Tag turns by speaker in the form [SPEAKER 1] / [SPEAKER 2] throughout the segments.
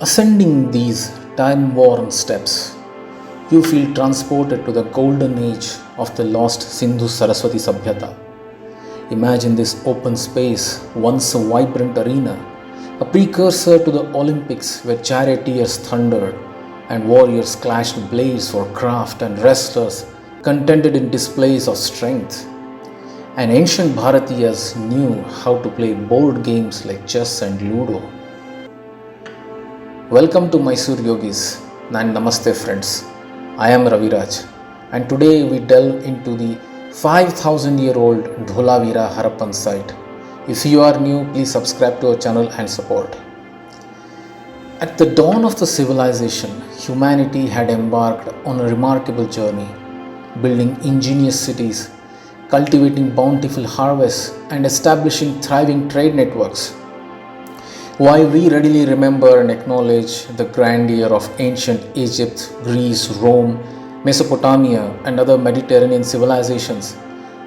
[SPEAKER 1] Ascending these time-worn steps, you feel transported to the golden age of the lost Sindhu-Saraswati Sabhyata. Imagine this open space, once a vibrant arena, a precursor to the Olympics where charioteers thundered and warriors clashed blades for craft and wrestlers contended in displays of strength. And ancient Bharatiyas knew how to play board games like chess and ludo. Welcome to Mysore Yogis and Namaste friends. I am Raviraj and today we delve into the 5,000-year-old Dholavira Harappan site. If you are new, please subscribe to our channel and support. At the dawn of the civilization, humanity had embarked on a remarkable journey, building ingenious cities, cultivating bountiful harvests, and establishing thriving trade networks. While we readily remember and acknowledge the grandeur of ancient Egypt, Greece, Rome, Mesopotamia, and other Mediterranean civilizations,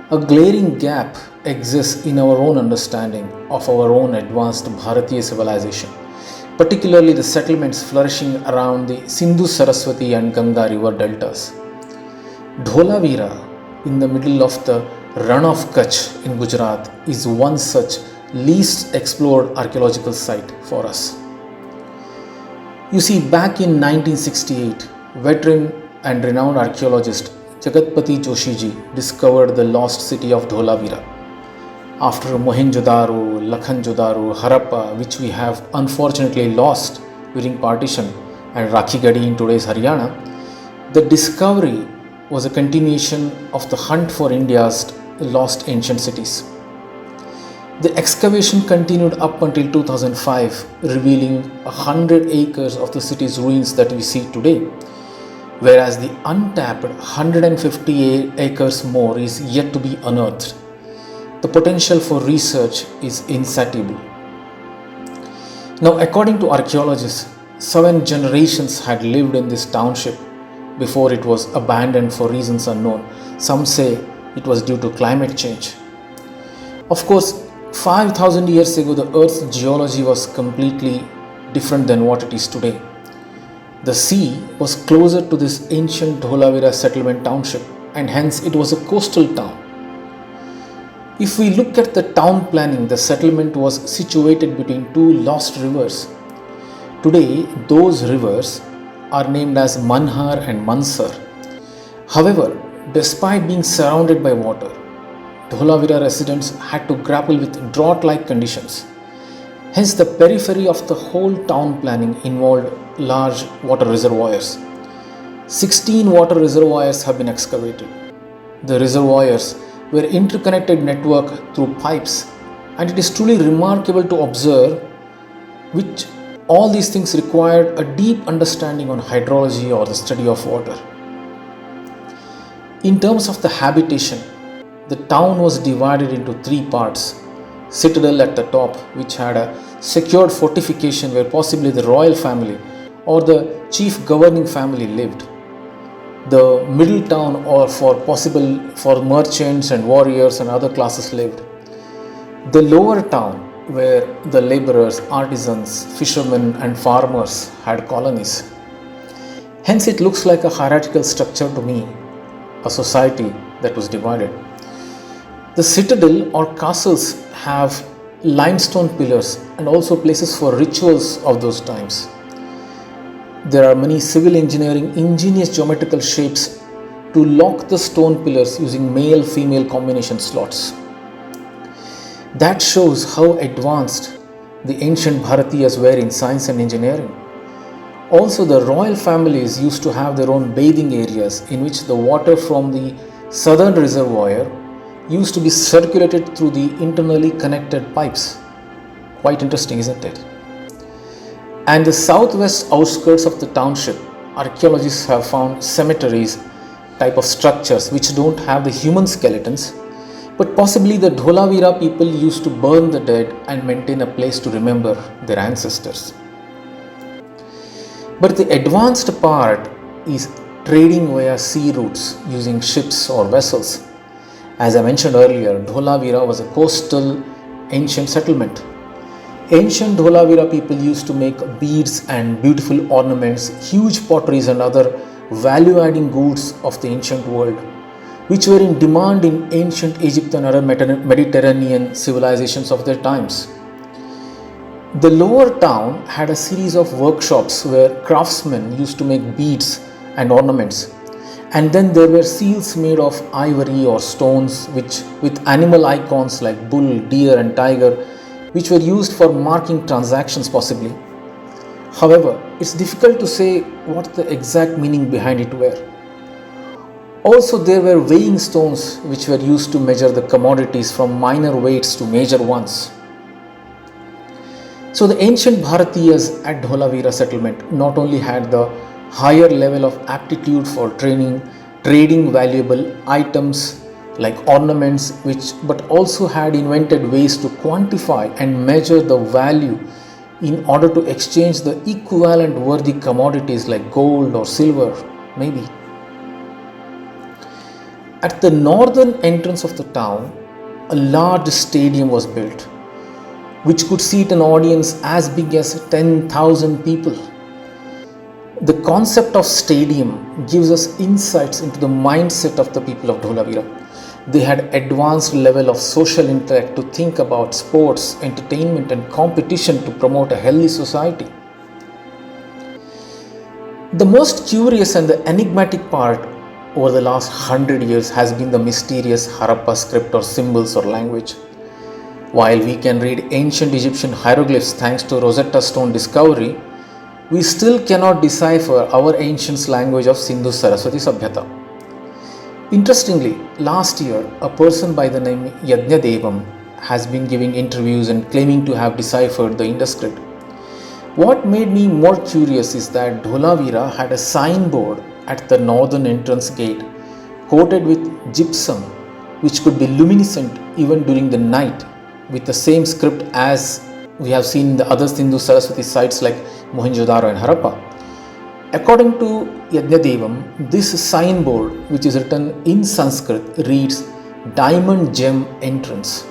[SPEAKER 1] a glaring gap exists in our own understanding of our own advanced Bhaaratiya civilization, particularly the settlements flourishing around the Sindhu-Saraswati and Ganga river deltas. Dholavira, in the middle of the Rann of Kutch in Gujarat, is one such least explored archaeological site for us. You see, back in 1968, veteran and renowned archaeologist Jagatpati Joshiji discovered the lost city of Dholavira. After Mohenjo-daro, Lakhanjo-daro, Harappa, which we have unfortunately lost during partition, and Rakhigadi in today's Haryana, the discovery was a continuation of the hunt for India's lost ancient cities. The excavation continued up until 2005, revealing 100 acres of the city's ruins that we see today, whereas the untapped 150 acres more is yet to be unearthed. The potential for research is insatiable. Now, according to archaeologists, 7 generations had lived in this township before it was abandoned for reasons unknown. Some say it was due to climate change. Of course, 5,000 years ago, the Earth's geology was completely different than what it is today. The sea was closer to this ancient Dholavira settlement township, and hence it was a coastal town. If we look at the town planning, the settlement was situated between 2 lost rivers. Today, those rivers are named as Manhar and Mansar. However, despite being surrounded by water, Dholavira residents had to grapple with drought-like conditions. Hence, the periphery of the whole town planning involved large water reservoirs. 16 water reservoirs have been excavated. The reservoirs were interconnected network through pipes, and it is truly remarkable to observe which all these things required a deep understanding on hydrology or the study of water. In terms of the habitation, the town was divided into 3 parts. Citadel at the top, which had a secured fortification where possibly the royal family or the chief governing family lived. The middle town, or for merchants and warriors and other classes lived. The lower town, where the laborers, artisans, fishermen and farmers had colonies. Hence it looks like a hierarchical structure to me, a society that was divided. The citadel or castles have limestone pillars and also places for rituals of those times. There are many civil engineering ingenious geometrical shapes to lock the stone pillars using male-female combination slots. That shows how advanced the ancient Bharatiyas were in science and engineering. Also, the royal families used to have their own bathing areas in which the water from the southern reservoir used to be circulated through the internally connected pipes. Quite interesting, isn't it? And the southwest outskirts of the township, archaeologists have found cemeteries type of structures which don't have the human skeletons, but possibly the Dholavira people used to burn the dead and maintain a place to remember their ancestors. But the advanced part is trading via sea routes using ships or vessels. As I mentioned earlier, Dholavira was a coastal ancient settlement. Ancient Dholavira people used to make beads and beautiful ornaments, huge potteries and other value-adding goods of the ancient world, which were in demand in ancient Egypt and other Mediterranean civilizations of their times. The lower town had a series of workshops where craftsmen used to make beads and ornaments, and then there were seals made of ivory or stones with animal icons like bull, deer and tiger, which were used for marking transactions possibly. However, it's difficult to say what the exact meaning behind it were. Also, there were weighing stones which were used to measure the commodities from minor weights to major ones. So the ancient Bhaaratiyas at Dholavira settlement not only had the higher level of aptitude for trading valuable items like ornaments, but also had invented ways to quantify and measure the value in order to exchange the equivalent worthy commodities like gold or silver, maybe. At the northern entrance of the town, a large stadium was built, which could seat an audience as big as 10,000 people. The concept of stadium gives us insights into the mindset of the people of Dholavira. They had advanced level of social intellect to think about sports, entertainment and competition to promote a healthy society. The most curious and the enigmatic part over the last 100 years has been the mysterious Harappa script or symbols or language. While we can read ancient Egyptian hieroglyphs thanks to Rosetta Stone discovery, we still cannot decipher our ancient language of Sindhu-Saraswati Sabhyata. Interestingly, last year, a person by the name Yagna Devam has been giving interviews and claiming to have deciphered the Indus script. What made me more curious is that Dholavira had a signboard at the northern entrance gate coated with gypsum, which could be luminescent even during the night, with the same script as we have seen in the other Sindhu-Saraswati sites like Mohenjo-daro and Harappa. According to Yagna Devam, this signboard, which is written in Sanskrit, reads Diamond Gem Entrance.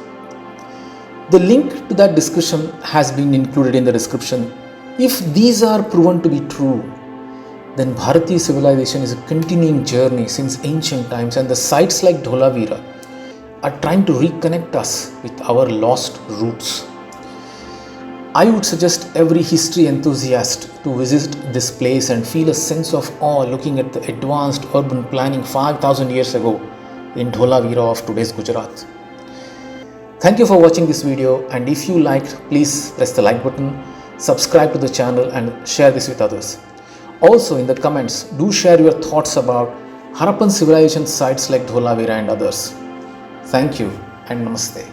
[SPEAKER 1] The link to that discussion has been included in the description. If these are proven to be true, then Bharatiya civilization is a continuing journey since ancient times, and the sites like Dholavira are trying to reconnect us with our lost roots. I would suggest every history enthusiast to visit this place and feel a sense of awe looking at the advanced urban planning 5,000 years ago in Dholavira of today's Gujarat. Thank you for watching this video, and if you liked, please press the like button, subscribe to the channel and share this with others. Also in the comments, do share your thoughts about Harappan civilization sites like Dholavira and others. Thank you and Namaste.